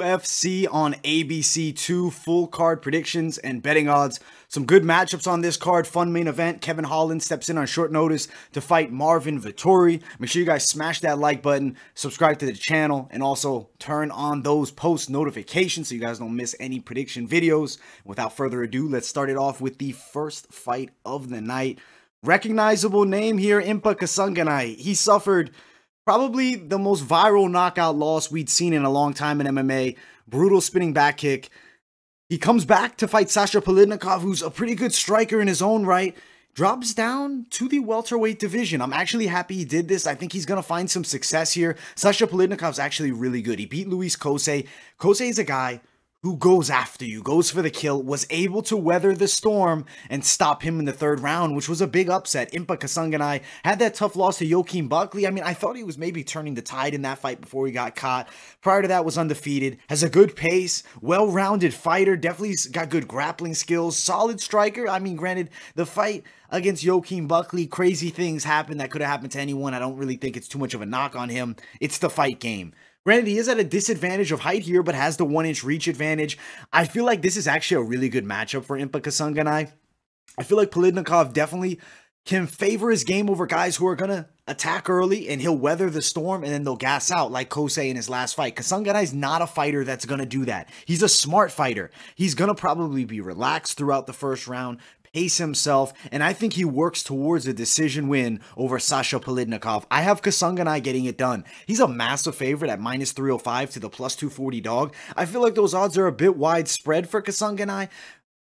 UFC on ABC2, full card predictions and betting odds. Some good matchups on this card, fun main event. Kevin Holland steps in on short notice to fight Marvin Vettori. Make sure you guys smash that like button, subscribe to the channel, and also turn on those post notifications so you guys don't miss any prediction videos. Without further ado, let's start it off with the first fight of the night. Recognizable name here, Impa Kasanganay. He suffered probably the most viral knockout loss we'd seen in a long time in MMA. Brutal spinning back kick. He comes back to fight Sasha Politnikov, who's a pretty good striker in his own right. Drops down to the welterweight division. I'm actually happy he did this. I think he's going to find some success here. Sasha Politnikov's actually really good. He beat Luis Kosei. Kosei is a guy who goes after you, goes for the kill, was able to weather the storm and stop him in the third round, which was a big upset. Impa Kasanganay had that tough loss to Joaquin Buckley. I mean, I thought he was maybe turning the tide in that fight before he got caught. Prior to that, was undefeated, has a good pace, well-rounded fighter, definitely got good grappling skills, solid striker. I mean, granted, the fight against Joaquin Buckley, crazy things happened that could have happened to anyone. I don't really think it's too much of a knock on him. It's the fight game. Granted, he is at a disadvantage of height here, but has the 1-inch reach advantage. I feel like this is actually a really good matchup for Impa Kasanganay. I feel like Politnikov definitely can favor his game over guys who are going to attack early, and he'll weather the storm, and then they'll gas out like Kosei in his last fight. Kasanganay's not a fighter that's going to do that. He's a smart fighter. He's going to probably be relaxed throughout the first round, pace himself, and I think he works towards a decision win over Sasha Politnikov. I have Kasanganay getting it done. He's a massive favorite at minus 305 to the plus 240 dog. I feel like those odds are a bit widespread for Kasanganay,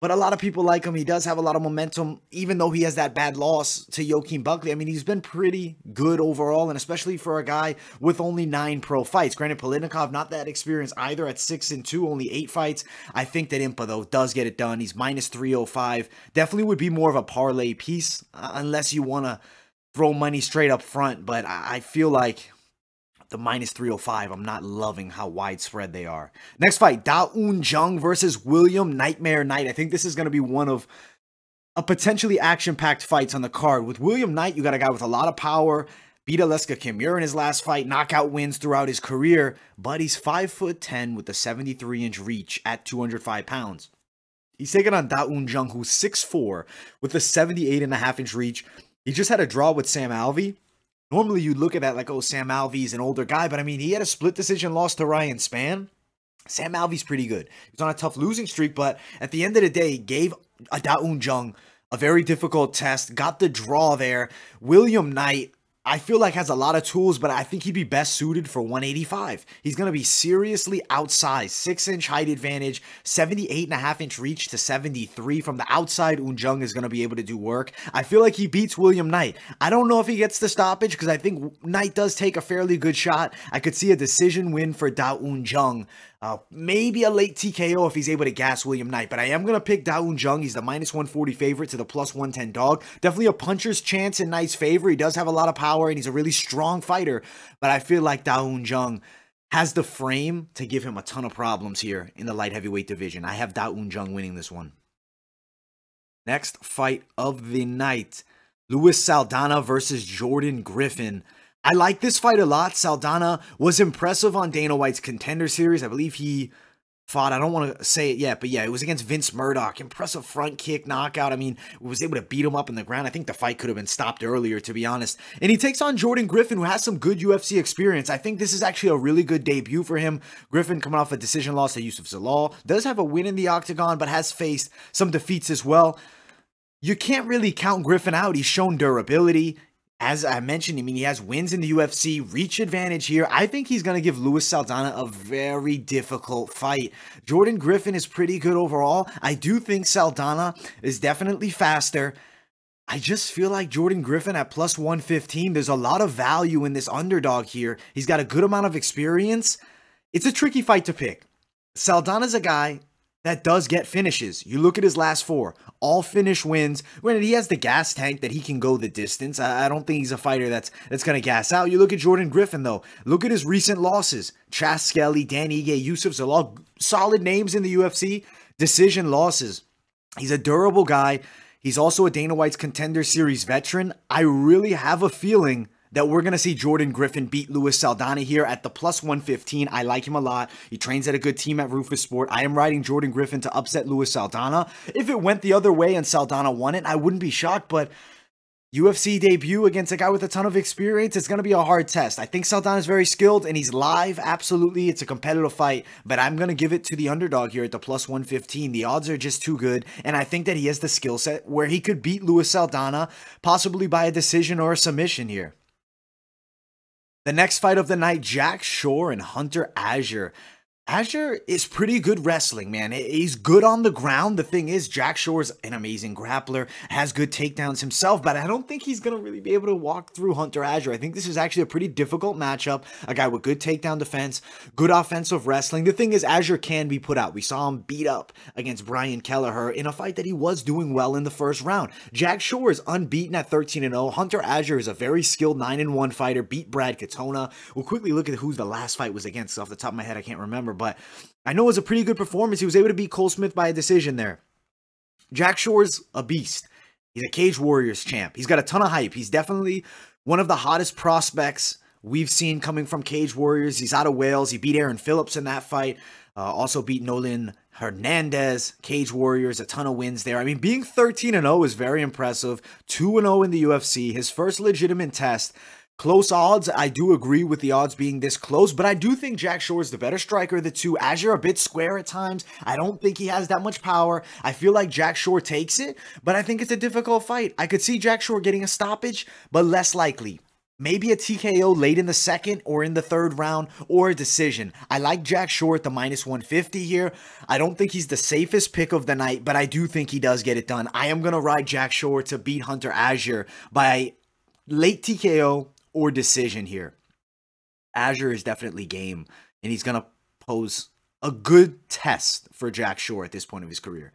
but a lot of people like him. He does have a lot of momentum, even though he has that bad loss to Joaquin Buckley. I mean, he's been pretty good overall, and especially for a guy with only 9 pro fights. Granted, Politnikov, not that experienced either at 6-2, only 8 fights. I think that Impa, though, does get it done. He's minus 305. Definitely would be more of a parlay piece, unless you want to throw money straight up front, but I feel like the minus 305, I'm not loving how widespread they are. Next fight, Unjung versus William Nightmare Knight. I think this is going to be one of a potentially action-packed fights on the card. With William Knight, you got a guy with a lot of power, beat Aleska Kimura in his last fight, knockout wins throughout his career, but he's 5'10" with a 73-inch reach at 205 pounds. He's taking on Unjung, who's 6'4", with a 78.5-inch reach. He just had a draw with Sam Alvey. Normally, you'd look at that like, oh, Sam Alvey's an older guy, but I mean, he had a split decision loss to Ryan Spann. Sam Alvey's pretty good. He was on a tough losing streak, but at the end of the day, gave Unjung a very difficult test, got the draw there. William Knight, I feel like, has a lot of tools, but I think he'd be best suited for 185. He's going to be seriously outsized. 6-inch height advantage, 78.5-inch reach to 73. From the outside, Unjung is going to be able to do work. I feel like he beats William Knight. I don't know if he gets the stoppage because I think Knight does take a fairly good shot. I could see a decision win for Unjung. Maybe a late TKO if he's able to gas William Knight, but I am going to pick Unjung. He's the minus 140 favorite to the plus 110 dog. Definitely a puncher's chance in Knight's favor. He does have a lot of power, and he's a really strong fighter, but I feel like Unjung has the frame to give him a ton of problems here in the light heavyweight division. I have Unjung winning this one. Next fight of the night, Luis Saldana versus Jordan Griffin. I like this fight a lot. Saldana was impressive on Dana White's Contender Series. I believe he fought, I don't want to say it yet, but yeah, it was against Vince Murdoch. Impressive front kick knockout. I mean, was able to beat him up in the ground. I think the fight could have been stopped earlier, to be honest. And he takes on Jordan Griffin, who has some good UFC experience. I think this is actually a really good debut for him. Griffin coming off a decision loss to Yusuf Zalal. Does have a win in the octagon, but has faced some defeats as well. You can't really count Griffin out. He's shown durability. As I mentioned, I mean, he has wins in the UFC, reach advantage here. I think he's going to give Luis Saldana a very difficult fight. Jordan Griffin is pretty good overall. I do think Saldana is definitely faster. I just feel like Jordan Griffin at plus 115, there's a lot of value in this underdog here. He's got a good amount of experience. It's a tricky fight to pick. Saldana's a guy that does get finishes. You look at his last 4, all finish wins. Granted, he has the gas tank that he can go the distance. I don't think he's a fighter that's going to gas out. You look at Jordan Griffin, though. Look at his recent losses. Chas Skelly, Dan Ige, Yusuf Zalal, solid names in the UFC. Decision losses. He's a durable guy. He's also a Dana White's Contender Series veteran. I really have a feeling that we're going to see Jordan Griffin beat Luis Saldana here at the plus 115. I like him a lot. He trains at a good team at Rufus Sport. I am riding Jordan Griffin to upset Luis Saldana. If it went the other way and Saldana won it, I wouldn't be shocked, but UFC debut against a guy with a ton of experience, it's going to be a hard test. I think Saldana is very skilled and he's live. Absolutely. It's a competitive fight, but I'm going to give it to the underdog here at the plus 115. The odds are just too good, and I think that he has the skill set where he could beat Luis Saldana, possibly by a decision or a submission here. The next fight of the night, Jack Shore and Hunter Azure. Azure is pretty good wrestling, man. He's good on the ground. The thing is, Jack Shore's an amazing grappler, has good takedowns himself, but I don't think he's going to really be able to walk through Hunter Azure. I think this is actually a pretty difficult matchup. A guy with good takedown defense, good offensive wrestling. The thing is, Azure can be put out. We saw him beat up against Brian Kelleher in a fight that he was doing well in the first round. Jack Shore is unbeaten at 13-0. Hunter Azure is a very skilled 9-1 fighter, beat Brad Katona. We'll quickly look at who the last fight was against. Off the top of my head, I can't remember, but I know it was a pretty good performance. He was able to beat Cole Smith by a decision there. Jack Shore's a beast. He's a Cage Warriors champ. He's got a ton of hype. He's definitely one of the hottest prospects we've seen coming from Cage Warriors. He's out of Wales. He beat Aaron Phillips in that fight. Also beat Nolan Hernandez. Cage Warriors, a ton of wins there. I mean, being 13-0 is very impressive. 2-0 in the UFC. His first legitimate test. Close odds, I do agree with the odds being this close, but I do think Jack Shore is the better striker of the two. Azure a bit square at times. I don't think he has that much power. I feel like Jack Shore takes it, but I think it's a difficult fight. I could see Jack Shore getting a stoppage, but less likely. Maybe a TKO late in the second or in the third round or a decision. I like Jack Shore at the minus 150 here. I don't think he's the safest pick of the night, but I do think he does get it done. I am going to ride Jack Shore to beat Hunter Azure by late TKO or decision here. Azure is definitely game, and he's going to pose a good test for Jack Shore at this point of his career.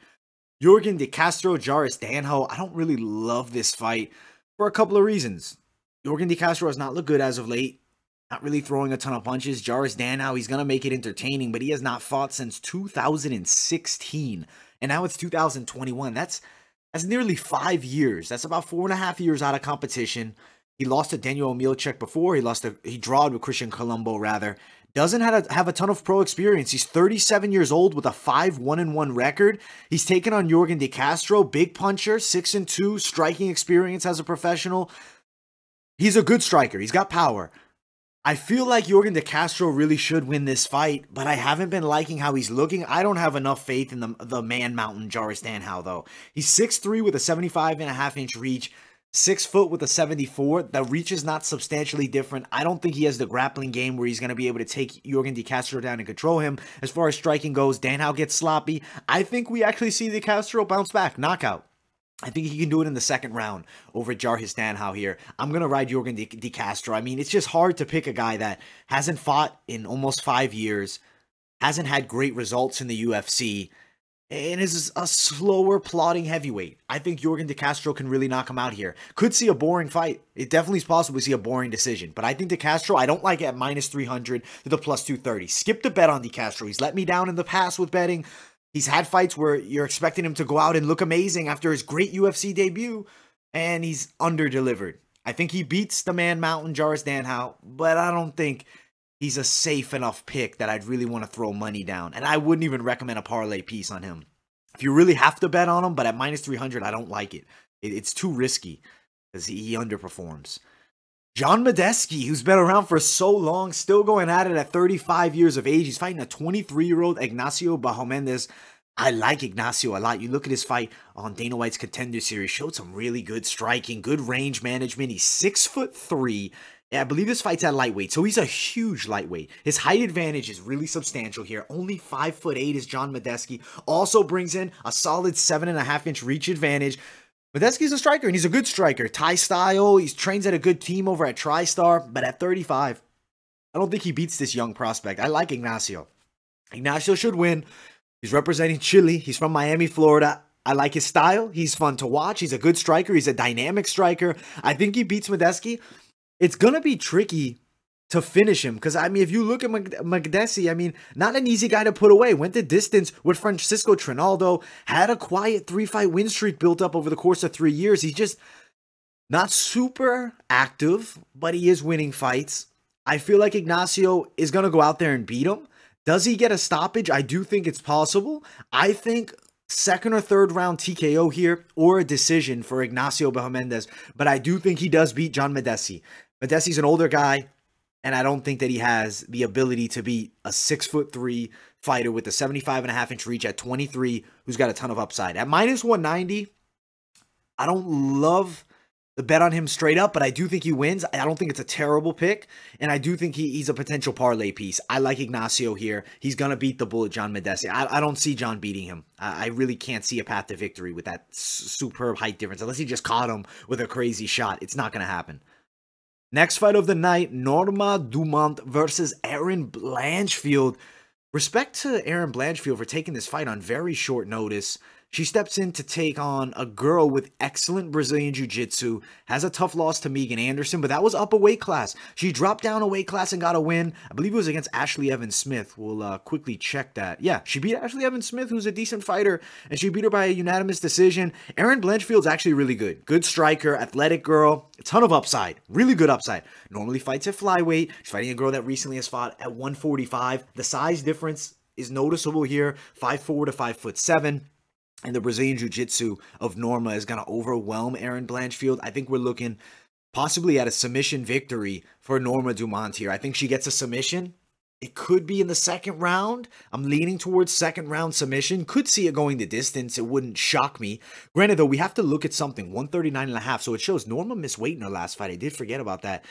Jorgen De Castro, Jairus Danho. I don't really love this fight for a couple of reasons. Jorgen De Castro has not looked good as of late. Not really throwing a ton of punches. Jairus Danho, he's going to make it entertaining, but he has not fought since 2016. And now it's 2021. That's nearly 5 years. That's about 4.5 years out of competition. He lost to Daniel Milchek before. He drawed with Christian Colombo, rather. Doesn't have a ton of pro experience. He's 37 years old with a 5-1-1 record. He's taken on Jorgen De Castro, big puncher, 6-2, striking experience as a professional. He's a good striker. He's got power. I feel like Jorgen De Castro really should win this fight, but I haven't been liking how he's looking. I don't have enough faith in the man mountain Jairus Danho, though. He's 6'3" with a 75.5-inch reach. 6 foot with a 74. The reach is not substantially different. I don't think he has the grappling game where he's going to be able to take Jorgen De Castro down and control him. As far as striking goes, Danho gets sloppy. I think we actually see De Castro bounce back, knockout. I think he can do it in the second round over Jairus Danho here. I'm going to ride Jorgen De Castro. I mean, it's just hard to pick a guy that hasn't fought in almost 5 years, hasn't had great results in the UFC, and is a slower, plodding heavyweight. I think Jorgen De Castro can really knock him out here. Could see a boring fight. It definitely is possible to see a boring decision. But I think De Castro, I don't like it at minus 300 to the plus 230. Skip the bet on De Castro. He's let me down in the past with betting. He's had fights where you're expecting him to go out and look amazing after his great UFC debut, and he's under-delivered. I think he beats the man mountain, Jairus Danho, but I don't think he's a safe enough pick that I'd really want to throw money down. And I wouldn't even recommend a parlay piece on him. If you really have to bet on him, but at minus 300, I don't like it. It's too risky because he underperforms. John Medeski, who's been around for so long, still going at it at 35 years of age. He's fighting a 23-year-old Ignacio Mendez. I like Ignacio a lot. You look at his fight on Dana White's Contender Series, showed some really good striking, good range management. He's 6'3". I believe this fight's at lightweight, so he's a huge lightweight. His height advantage is really substantial here. Only 5'8" is John Medeski. Also brings in a solid 7.5-inch reach advantage. Medeski's a striker, and he's a good striker. Thai style, he trains at a good team over at TriStar, but at 35, I don't think he beats this young prospect. I like Ignacio. Ignacio should win. He's representing Chile. He's from Miami, Florida. I like his style. He's fun to watch. He's a good striker. He's a dynamic striker. I think he beats Medeski. It's going to be tricky to finish him because, I mean, if you look at Medeski, I mean, not an easy guy to put away. Went the distance with Francisco Trinaldo. Had a quiet 3-fight win streak built up over the course of 3 years. Not super active, but he is winning fights. I feel like Ignacio is going to go out there and beat him. Does he get a stoppage? I do think it's possible. I think second or third round TKO here or a decision for Ignacio Mendez, but I do think he does beat John Mendez. Mendez's an older guy, and I don't think that he has the ability to beat a 6'3" fighter with a 75.5-inch reach at 23 who's got a ton of upside. At minus 190, I don't love the bet on him straight up, but I do think he wins. I don't think it's a terrible pick, and I do think he's a potential parlay piece. I like Ignacio here. He's going to beat the bullet John Mendez. I don't see John beating him. I really can't see a path to victory with that superb height difference, unless he just caught him with a crazy shot. It's not going to happen. Next fight of the night, Norma Dumont versus Erin Blanchfield. Respect to Erin Blanchfield for taking this fight on very short notice. She steps in to take on a girl with excellent Brazilian Jiu-Jitsu, has a tough loss to Megan Anderson, but that was up a weight class. She dropped down a weight class and got a win. I believe it was against Ashley Evans-Smith. We'll quickly check that. Yeah, she beat Ashley Evans-Smith, who's a decent fighter, and she beat her by a unanimous decision. Erin Blanchfield's actually really good. Good striker, athletic girl, a ton of upside, really good upside. Normally fights at flyweight. She's fighting a girl that recently has fought at 145. The size difference is noticeable here, 5'4" to 5'7". And the Brazilian Jiu-Jitsu of Norma is going to overwhelm Erin Blanchfield. I think we're looking possibly at a submission victory for Norma Dumont here. I think she gets a submission. It could be in the second round. I'm leaning towards second round submission. Could see it going the distance. It wouldn't shock me. Granted, though, we have to look at something. 139.5. So it shows Norma missed weight in her last fight. I did forget about that.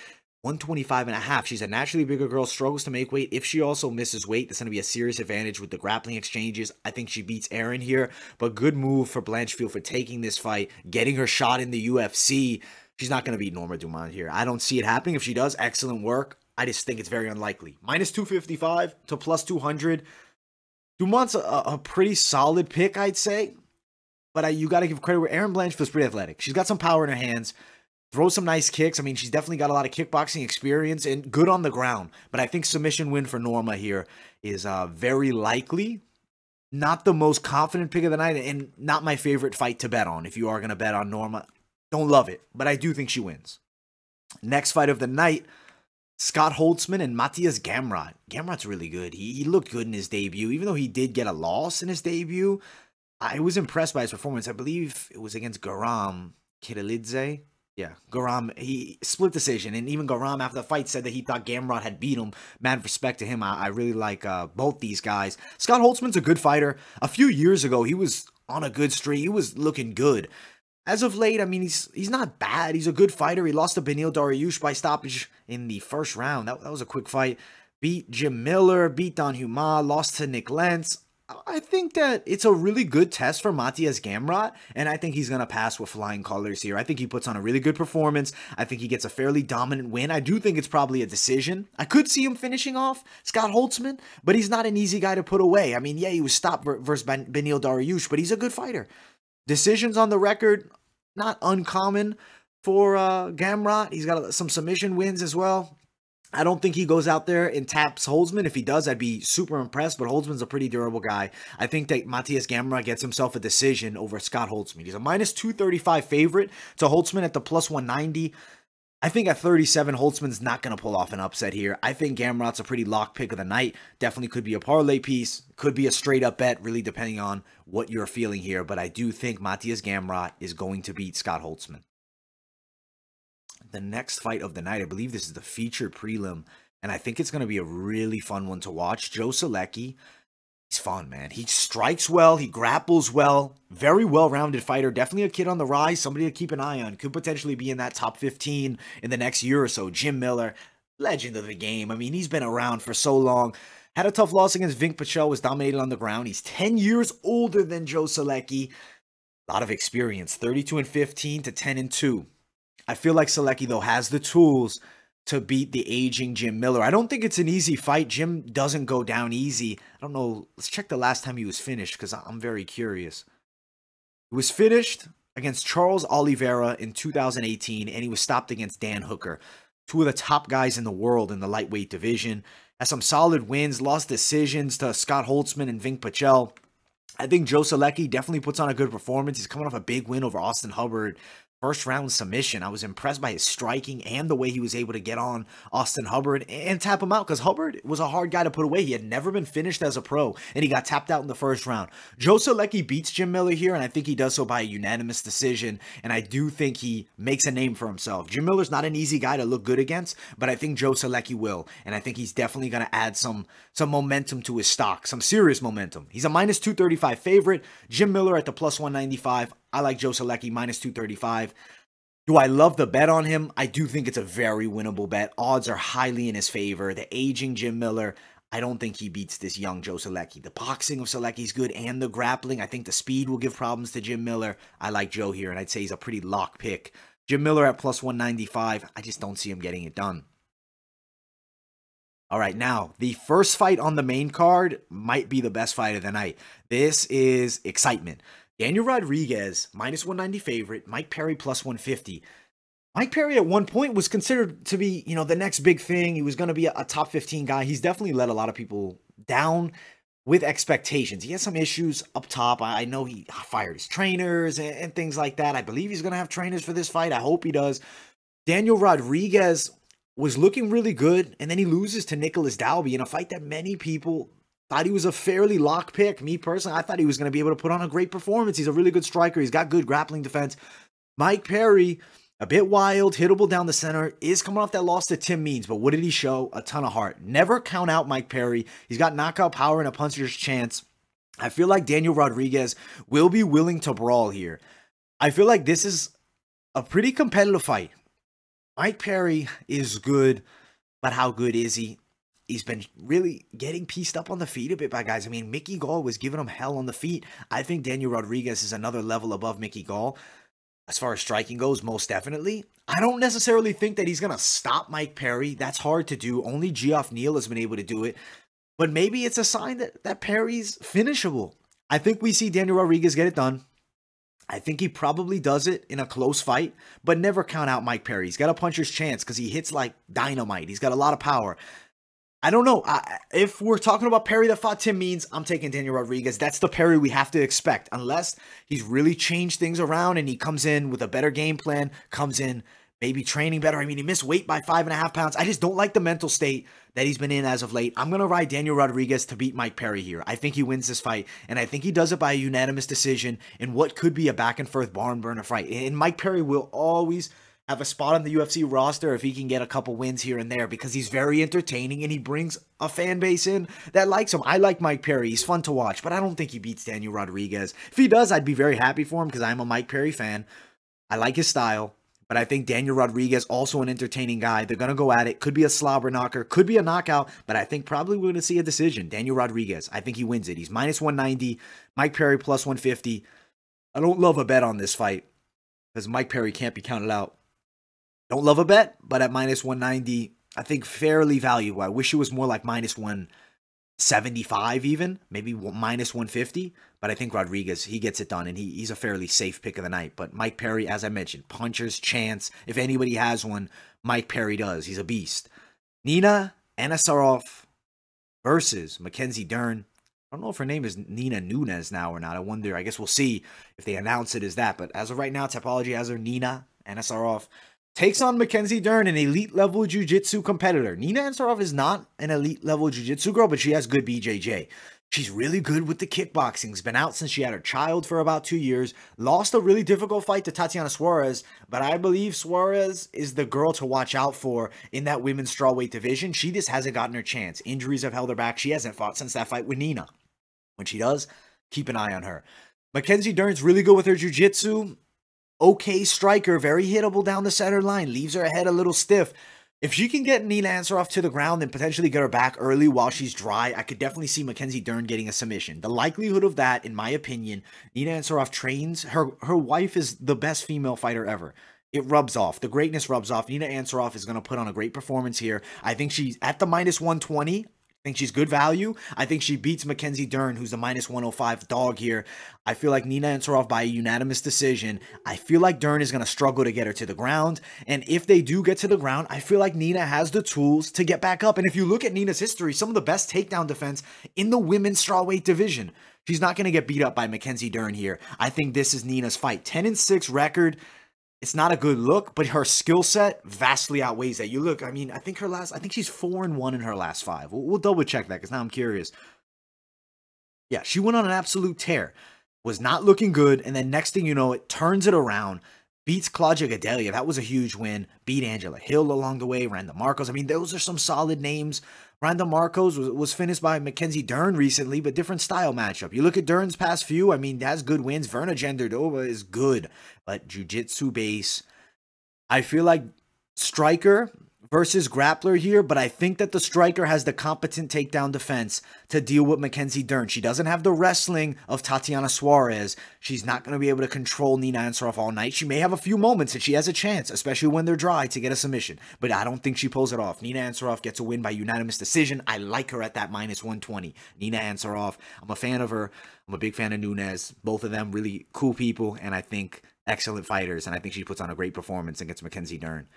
125.5. She's a naturally bigger girl, struggles to make weight. If she also misses weight, that's going to be a serious advantage with the grappling exchanges. I think she beats Erin here, but good move for Blanchfield for taking this fight, getting her shot in the UFC. She's not going to beat Norma Dumont here. I don't see it happening. If she does, excellent work. I just think it's very unlikely. Minus 255 to plus 200. Dumont's a pretty solid pick, I'd say, but you got to give credit where Erin Blanchfield's pretty athletic. She's got some power in her hands. Throw some nice kicks. I mean, she's definitely got a lot of kickboxing experience and good on the ground. But I think submission win for Norma here is very likely. Not the most confident pick of the night and not my favorite fight to bet on. If you are going to bet on Norma, don't love it. But I do think she wins. Next fight of the night, Scott Holtzman and Matthias Gamrot. Gamrot's really good. He looked good in his debut. Even though he did get a loss in his debut, I was impressed by his performance. I believe it was against Garam Kirilidze. Yeah, Garam, he split decision, and even Garam after the fight said that he thought Gamrot had beat him. Mad respect to him. I really like both these guys. Scott Holtzman's a good fighter. A few years ago, he was on a good streak. He was looking good. As of late, I mean, he's not bad. He's a good fighter. He lost to Beneil Dariush by stoppage in the first round. That was a quick fight. Beat Jim Miller, beat Don Huma, lost to Nick Lentz. I think that it's a really good test for Matthias Gamrot, and I think he's going to pass with flying colors here. I think he puts on a really good performance. I think he gets a fairly dominant win. I do think it's probably a decision. I could see him finishing off Scott Holtzman, but he's not an easy guy to put away. I mean, yeah, he was stopped versus Beneil Dariush, but he's a good fighter. Decisions on the record, not uncommon for Gamrot. He's got some submission wins as well. I don't think he goes out there and taps Holtzman. If he does, I'd be super impressed, but Holtzman's a pretty durable guy. I think that Matthias Gamrot gets himself a decision over Scott Holtzman. He's a minus 235 favorite to Holtzman at the plus 190. I think at 37, Holtzman's not going to pull off an upset here. I think Gamrot's a pretty lock pick of the night. Definitely could be a parlay piece. Could be a straight up bet, really depending on what you're feeling here. But I do think Matthias Gamrot is going to beat Scott Holtzman. The next fight of the night, I believe this is the featured prelim, and I think it's going to be a really fun one to watch. Joe Salecki, he's fun, man. He strikes well, he grapples well, very well-rounded fighter, definitely a kid on the rise, somebody to keep an eye on, could potentially be in that top 15 in the next year or so. Jim Miller, legend of the game. I mean, he's been around for so long. Had a tough loss against Vink Patel, was dominated on the ground. He's 10 years older than Joe Salecki. A lot of experience, 32-15 to 10-2. I feel like Salecki, though, has the tools to beat the aging Jim Miller. I don't think it's an easy fight. Jim doesn't go down easy. I don't know. Let's check the last time he was finished because I'm very curious. He was finished against Charles Oliveira in 2018, and he was stopped against Dan Hooker, two of the top guys in the world in the lightweight division. Has some solid wins, lost decisions to Scott Holtzman and Vink Patel. I think Joe Salecki definitely puts on a good performance. He's coming off a big win over Austin Hubbard first round submission. I was impressed by his striking and the way he was able to get on Austin Hubbard and tap him out, because Hubbard was a hard guy to put away. He had never been finished as a pro, and he got tapped out in the first round. Joe Salecki beats Jim Miller here, and I think he does so by a unanimous decision, and I do think he makes a name for himself. Jim Miller's not an easy guy to look good against, but I think Joe Salecki will, and I think he's definitely going to add some momentum to his stock, some serious momentum. He's a minus 235 favorite. Jim Miller at the plus 195. I like Joe Salecki, minus 235. Do I love the bet on him? I do think it's a very winnable bet. Odds are highly in his favor. The aging Jim Miller, I don't think he beats this young Joe Salecki. The boxing of Salecki's good, and the grappling. I think the speed will give problems to Jim Miller. I like Joe here, and I'd say he's a pretty lock pick. Jim Miller at plus 195. I just don't see him getting it done. All right, now, the first fight on the main card might be the best fight of the night. This is excitement. Daniel Rodriguez, minus 190 favorite. Mike Perry, plus 150. Mike Perry at one point was considered to be, the next big thing. He was going to be a top 15 guy. He's definitely let a lot of people down with expectations. He has some issues up top. I know he fired his trainers and things like that. I believe he's going to have trainers for this fight. I hope he does. Daniel Rodriguez was looking really good, and then he loses to Nicholas Dalby in a fight that many people thought he was a fairly lock pick. Me personally, I thought he was going to be able to put on a great performance. He's a really good striker. He's got good grappling defense. Mike Perry, a bit wild, hittable down the center, is coming off that loss to Tim Means. But what did he show? A ton of heart. Never count out Mike Perry. He's got knockout power and a puncher's chance. I feel like Daniel Rodriguez will be willing to brawl here. I feel like this is a pretty competitive fight. Mike Perry is good, but how good is he? He's been really getting pieced up on the feet a bit by guys. I mean, Mickey Gall was giving him hell on the feet. I think Daniel Rodriguez is another level above Mickey Gall. As far as striking goes, most definitely. I don't necessarily think that he's going to stop Mike Perry. That's hard to do. Only Geoff Neal has been able to do it. But maybe it's a sign that Perry's finishable. I think we see Daniel Rodriguez get it done. I think he probably does it in a close fight, but never count out Mike Perry. He's got a puncher's chance because he hits like dynamite. He's got a lot of power. I don't know. If we're talking about Perry that fought Tim Means, I'm taking Daniel Rodriguez. That's the Perry we have to expect, unless he's really changed things around and he comes in with a better game plan, comes in maybe training better. I mean, he missed weight by 5.5 pounds. I just don't like the mental state that he's been in as of late. I'm going to ride Daniel Rodriguez to beat Mike Perry here. I think he wins this fight, and I think he does it by a unanimous decision in what could be a back-and-forth barn burner fight. And Mike Perry will always have a spot on the UFC roster if he can get a couple wins here and there, because he's very entertaining and he brings a fan base in that likes him. I like Mike Perry. He's fun to watch, but I don't think he beats Daniel Rodriguez. If he does, I'd be very happy for him because I'm a Mike Perry fan. I like his style, but I think Daniel Rodriguez, also an entertaining guy. They're going to go at it. Could be a slobber knocker, could be a knockout, but I think probably we're going to see a decision. Daniel Rodriguez, I think he wins it. He's minus 190. Mike Perry plus 150. I don't love a bet on this fight because Mike Perry can't be counted out. Don't love a bet, but at minus 190, I think fairly valuable. I wish it was more like minus 175 even, maybe minus 150. But I think Rodriguez, he gets it done, and he's a fairly safe pick of the night. But Mike Perry, as I mentioned, puncher's chance. If anybody has one, Mike Perry does. He's a beast. Nina Ansarov versus Mackenzie Dern. I don't know if her name is Nina Nunes now or not. I wonder. I guess we'll see if they announce it as that. But as of right now, Tapology has her Nina Ansarov takes on Mackenzie Dern, an elite-level jiu-jitsu competitor. Nina Ansarov is not an elite-level jiu-jitsu girl, but she has good BJJ. She's really good with the kickboxing. She's been out since she had her child for about 2 years. Lost a really difficult fight to Tatiana Suarez, but I believe Suarez is the girl to watch out for in that women's strawweight division. She just hasn't gotten her chance. Injuries have held her back. She hasn't fought since that fight with Nina. When she does, keep an eye on her. Mackenzie Dern's really good with her jiu-jitsu. Okay striker, very hittable down the center line, leaves her head a little stiff. If she can get Nina Ansarov to the ground and potentially get her back early while she's dry, I could definitely see Mackenzie Dern getting a submission. The likelihood of that, in my opinion, Nina Ansarov trains, her wife is the best female fighter ever. It rubs off. The greatness rubs off. Nina Ansarov is going to put on a great performance here. I think she's at the minus 120. I think she's good value. I think she beats Mackenzie Dern, who's the minus 105 dog here. I feel like Nina Ansarov by a unanimous decision. I feel like Dern is going to struggle to get her to the ground. And if they do get to the ground, I feel like Nina has the tools to get back up. And if you look at Nina's history, some of the best takedown defense in the women's strawweight division. She's not going to get beat up by Mackenzie Dern here. I think this is Nina's fight. 10-6 record. it's not a good look, but her skill set vastly outweighs that. You look, I mean, I think she's 4-1 in her last 5. We'll double check that because now I'm curious. Yeah, she went on an absolute tear. Was not looking good, and then next thing you know, it turns it around, beats Claudia Gadelha. That was a huge win. Beat Angela Hill along the way, Randa Marcos. I mean, those are some solid names. Randa Marcos was finished by Mackenzie Dern recently, but different style matchup. You look at Dern's past few, I mean, has good wins. Verna Genderdova is good, but jiu-jitsu base. I feel like striker versus grappler here, but I think that the striker has the competent takedown defense to deal with Mackenzie Dern. She doesn't have the wrestling of Tatiana Suarez. She's not going to be able to control Nina Ansarov all night. She may have a few moments that she has a chance, especially when they're dry, to get a submission, but I don't think she pulls it off. Nina Ansarov gets a win by unanimous decision. I like her at that -120. Nina Ansarov, I'm a fan of her. I'm a big fan of Nunes. Both of them really cool people, and I think excellent fighters, and I think she puts on a great performance against Mackenzie Dern.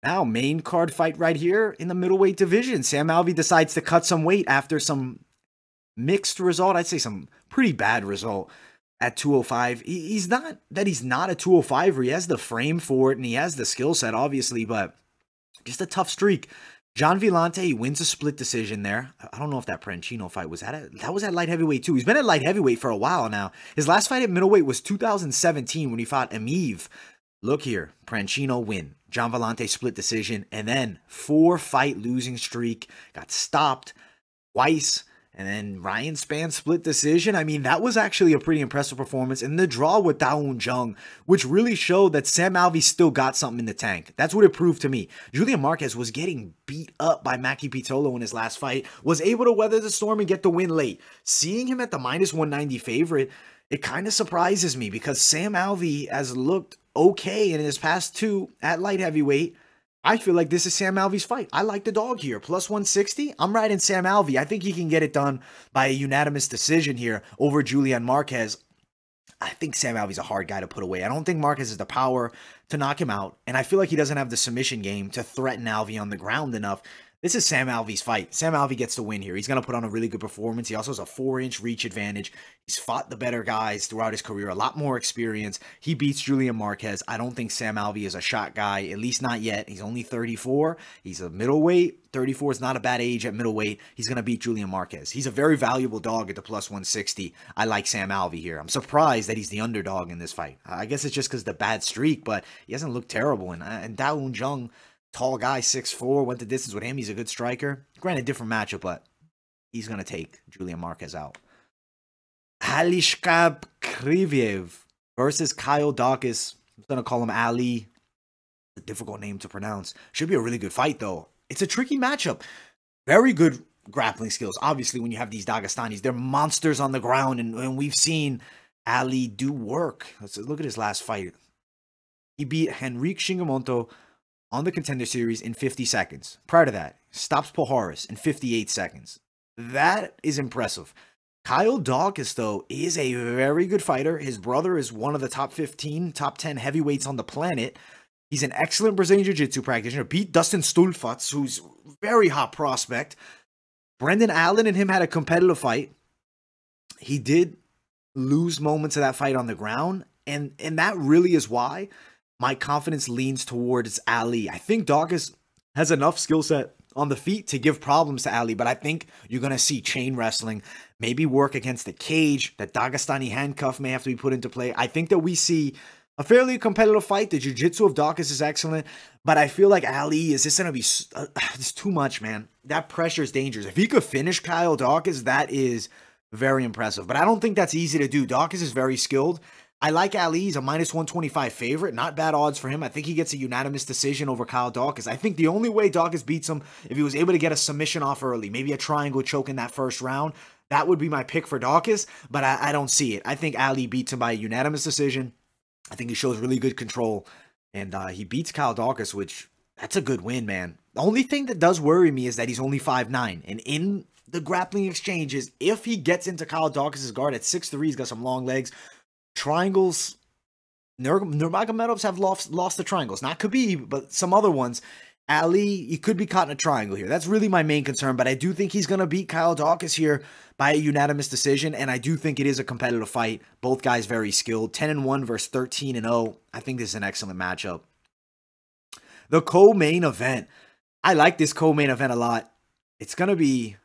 Now, main card fight right here in the middleweight division. Sam Alvey decides to cut some weight after some mixed result. I'd say some pretty bad result at 205. He's not a 205er. He has the frame for it, and he has the skill set, obviously, but just a tough streak. John Villante, he wins a split decision there. I don't know if that Pranchino fight was that was at light heavyweight too. He's been at light heavyweight for a while now. His last fight at middleweight was 2017 when he fought Amiv. Look here, Pranchino win. John Villante split decision, and then 4-fight losing streak, got stopped twice, and then Ryan Spann split decision. I mean, that was actually a pretty impressive performance, and the draw with Unjung, which really showed that Sam Alvey still got something in the tank. That's what it proved to me. Julian Marquez was getting beat up by Maki Pitolo in his last fight, was able to weather the storm and get the win late. Seeing him at the -190 favorite, it kind of surprises me because Sam Alvey has looked okay in his past 2 at light heavyweight. I feel like this is Sam Alvey's fight. I like the dog here. +160. I'm riding Sam Alvey. I think he can get it done by a unanimous decision here over Julian Marquez. I think Sam Alvey's a hard guy to put away. I don't think Marquez has the power to knock him out, and I feel like he doesn't have the submission game to threaten Alvey on the ground enough. This is Sam Alvey's fight. Sam Alvey gets the win here. He's going to put on a really good performance. He also has a 4-inch reach advantage. He's fought the better guys throughout his career, a lot more experience. He beats Julian Marquez. I don't think Sam Alvey is a shot guy, at least not yet. He's only 34. He's a middleweight. 34 is not a bad age at middleweight. He's going to beat Julian Marquez. He's a very valuable dog at the +160. I like Sam Alvey here. I'm surprised that he's the underdog in this fight. I guess it's just because of the bad streak, but he hasn't looked terrible. And Dao Unjung, tall guy, 6'4", went the distance with him. He's a good striker. Granted, different matchup, but he's going to take Julian Marquez out. Halishkab Kriviev versus Kyle Dawkins. I'm going to call him Ali. A difficult name to pronounce. Should be a really good fight, though. It's a tricky matchup. Very good grappling skills. Obviously, when you have these Dagestanis, they're monsters on the ground, and we've seen Ali do work. Let's look at his last fight. He beat Henrique Shingamonto on the Contender Series in 50 seconds. Prior to that, stops Pujols in 58 seconds. That is impressive. Kyle Dawkins, though, is a very good fighter. His brother is one of the top 15, top 10 heavyweights on the planet. He's an excellent Brazilian Jiu-Jitsu practitioner. Beat Dustin Stolfatz, who's a very hot prospect. Brendan Allen and him had a competitive fight. He did lose moments of that fight on the ground, and that really is why my confidence leans towards Ali. I think Dawkins has enough skill set on the feet to give problems to Ali, but I think you're going to see chain wrestling, maybe work against the cage. That Dagestani handcuff may have to be put into play. I think that we see a fairly competitive fight. The jiu-jitsu of Dawkins is excellent, but I feel like Ali is just going to be it's too much, man. That pressure is dangerous. If he could finish Kyle Dawkins, that is very impressive, but I don't think that's easy to do. Dawkins is very skilled. I like Ali. He's a -125 favorite. Not bad odds for him. I think he gets a unanimous decision over Kyle Dawkins. I think the only way Dawkins beats him, if he was able to get a submission off early, maybe a triangle choke in that first round, that would be my pick for Dawkins, but I don't see it. I think Ali beats him by a unanimous decision. I think he shows really good control, and he beats Kyle Dawkins, which, that's a good win, man. The only thing that does worry me is that he's only 5'9", and in the grappling exchanges, if he gets into Kyle Dawkins' guard at 6'3", he's got some long legs. Triangles, Nurmagomedovs have lost the triangles. Not Khabib, but some other ones. Ali, he could be caught in a triangle here. That's really my main concern, but I do think he's going to beat Kyle Dawkins here by a unanimous decision, and I do think it is a competitive fight. Both guys very skilled. 10-1 versus 13-0. I think this is an excellent matchup. The co-main event. I like this co-main event a lot. It's going to be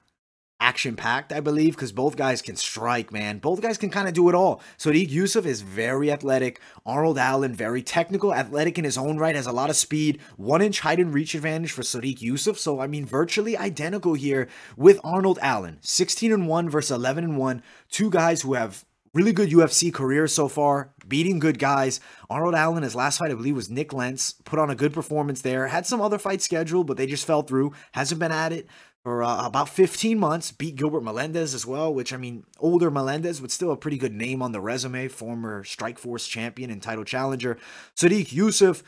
action-packed, I believe, because both guys can strike, man. Both guys can kind of do it all. Sodiq Yusuff is very athletic. Arnold Allen, very technical, athletic in his own right, has a lot of speed. 1-inch height and reach advantage for Sodiq Yusuff. So, I mean, virtually identical here with Arnold Allen. 16-1 versus 11-1. Two guys who have really good UFC careers so far, beating good guys. Arnold Allen, his last fight, I believe, was Nick Lentz. Put on a good performance there. Had some other fights scheduled, but they just fell through. Hasn't been at it for about 15 months. Beat Gilbert Melendez as well, which, I mean, older Melendez, but still a pretty good name on the resume. Former Strikeforce champion and title challenger. Sodiq Yusuff,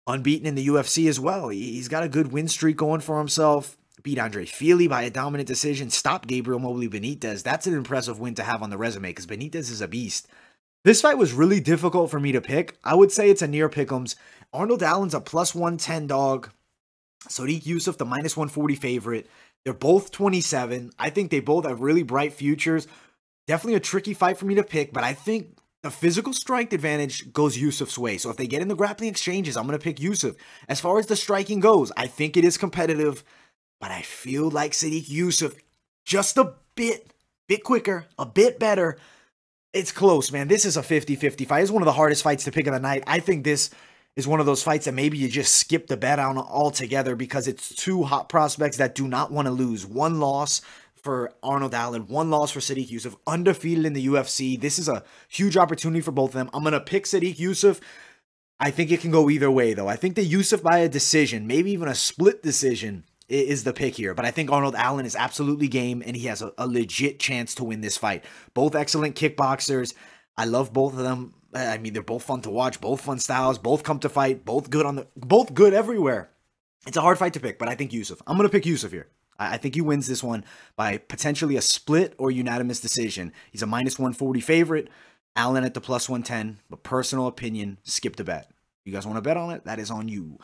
unbeaten in the UFC as well. He's got a good win streak going for himself. Beat Andre Fili by a dominant decision. Stopped Gabriel Mobley Benitez. That's an impressive win to have on the resume because Benitez is a beast. This fight was really difficult for me to pick. I would say it's a near pick'ems. Arnold Allen's a +110 dog. Sodiq Yusuff, the -140 favorite. They're both 27. I think they both have really bright futures. Definitely a tricky fight for me to pick, but I think the physical strength advantage goes Yusuff's way. So if they get in the grappling exchanges, I'm going to pick Yusuff. As far as the striking goes, I think it is competitive, but I feel like Sodiq Yusuff just a bit quicker, a bit better. It's close, man. This is a 50-50 fight. It's one of the hardest fights to pick of the night. I think this is one of those fights that maybe you just skip the bet on altogether because it's two hot prospects that do not want to lose. One loss for Arnold Allen, one loss for Sodiq Yusuff, undefeated in the UFC. This is a huge opportunity for both of them. I'm going to pick Sodiq Yusuff. I think it can go either way, though. I think the Yusuff by a decision, maybe even a split decision, is the pick here. But I think Arnold Allen is absolutely game, and he has a legit chance to win this fight. Both excellent kickboxers. I love both of them. I mean, they're both fun to watch, both fun styles, both come to fight, both good everywhere. It's a hard fight to pick, but I think Yusuff. I'm going to pick Yusuff here. I think he wins this one by potentially a split or unanimous decision. He's a -140 favorite. Allen at the +110, but personal opinion, skip the bet. You guys want to bet on it? That is on you.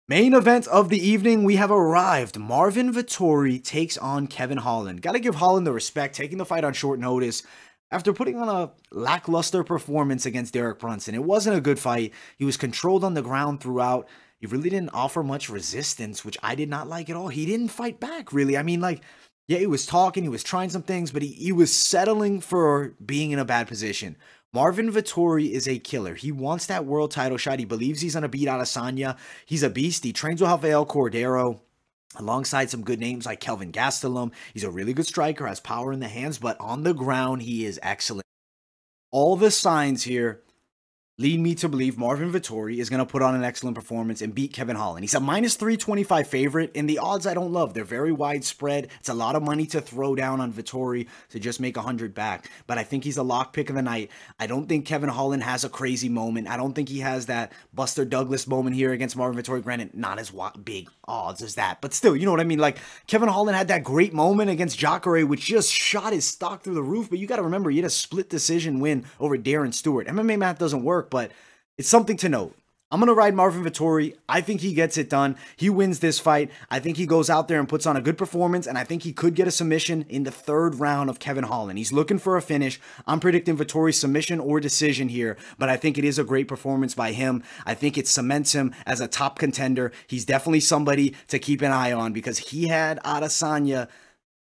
Main event of the evening, we have arrived. Marvin Vettori takes on Kevin Holland. Got to give Holland the respect, taking the fight on short notice after putting on a lackluster performance against Derek Brunson. It wasn't a good fight. He was controlled on the ground throughout. He really didn't offer much resistance, which I did not like at all. He didn't fight back, really. I mean, like, yeah, he was talking, he was trying some things, but he was settling for being in a bad position. Marvin Vettori is a killer. He wants that world title shot. He believes he's going to beat Adesanya. He's a beast. He trains with Rafael Cordeiro alongside some good names like Kelvin Gastelum. He's a really good striker, has power in the hands, but on the ground, he is excellent. All the signs here lead me to believe Marvin Vettori is going to put on an excellent performance and beat Kevin Holland. He's a -325 favorite, and the odds I don't love. They're very widespread. It's a lot of money to throw down on Vettori to just make 100 back, but I think he's a lock pick of the night. I don't think Kevin Holland has a crazy moment. I don't think he has that Buster Douglas moment here against Marvin Vettori. Granted, not as big odds as that, but still, you know what I mean? Like, Kevin Holland had that great moment against Jacare, which just shot his stock through the roof, but you got to remember, he had a split decision win over Darren Stewart. MMA math doesn't work, but it's something to note. I'm going to ride Marvin Vettori. I think he gets it done. He wins this fight. I think he goes out there and puts on a good performance, and I think he could get a submission in the 3rd round of Kevin Holland. He's looking for a finish. I'm predicting Vettori's submission or decision here, but I think it is a great performance by him. I think it cements him as a top contender. He's definitely somebody to keep an eye on because he had Adesanya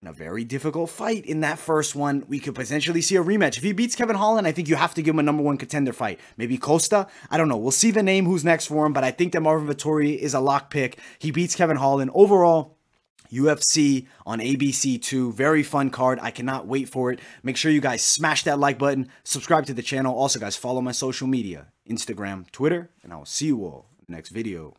in a very difficult fight in that first one. We could potentially see a rematch. If he beats Kevin Holland, I think you have to give him a #1 contender fight. Maybe Costa? I don't know. We'll see the name who's next for him, but I think that Marvin Vettori is a lock pick. He beats Kevin Holland. Overall, UFC on ABC2. Very fun card. I cannot wait for it. Make sure you guys smash that like button. Subscribe to the channel. Also, guys, follow my social media. Instagram, Twitter, and I will see you all in the next video.